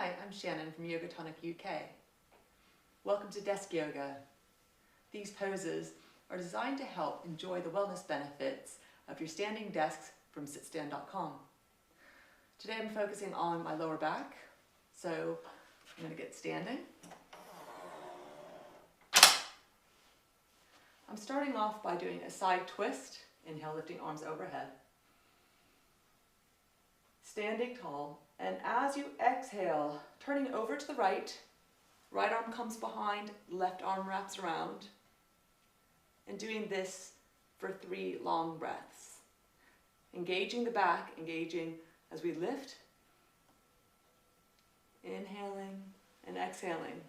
Hi, I'm Shannon from YogaTonic UK. Welcome to Desk Yoga. These poses are designed to help enjoy the wellness benefits of your standing desks from sitstand.com. Today I'm focusing on my lower back, so I'm going to get standing. I'm starting off by doing a side twist. Inhale, lifting arms overhead. Standing tall, and as you exhale, turning over to the right, right arm comes behind, left arm wraps around, and doing this for 3 long breaths. Engaging the back, engaging as we lift, inhaling and exhaling.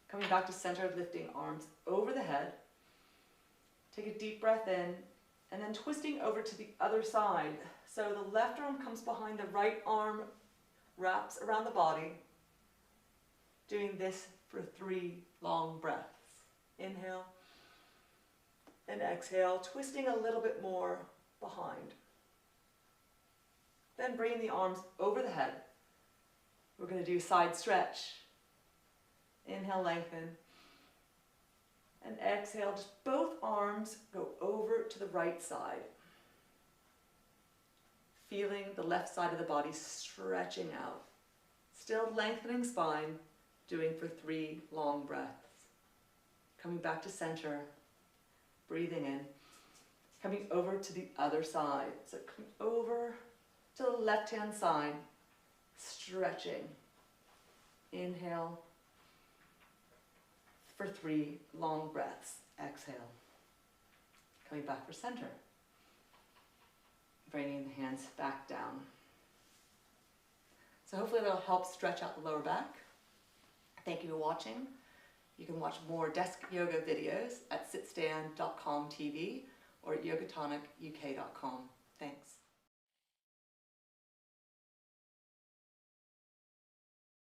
Coming back to center, lifting arms over the head. Take a deep breath in, and then twisting over to the other side. So the left arm comes behind, the right arm wraps around the body. Doing this for 3 long breaths. Inhale and exhale, twisting a little bit more behind. Then bringing the arms over the head. We're going to do side stretch. Inhale, lengthen. And exhale, just both arms go over to the right side. Feeling the left side of the body stretching out. Still lengthening spine, doing for 3 long breaths. Coming back to center, breathing in. Coming over to the other side. So coming over to the left-hand side, stretching. Inhale for 3 long breaths. Exhale. Coming back for center. Bringing the hands back down. So hopefully that'll help stretch out the lower back. Thank you for watching. You can watch more desk yoga videos at sitstand.com TV or at YogaTonicUK.com.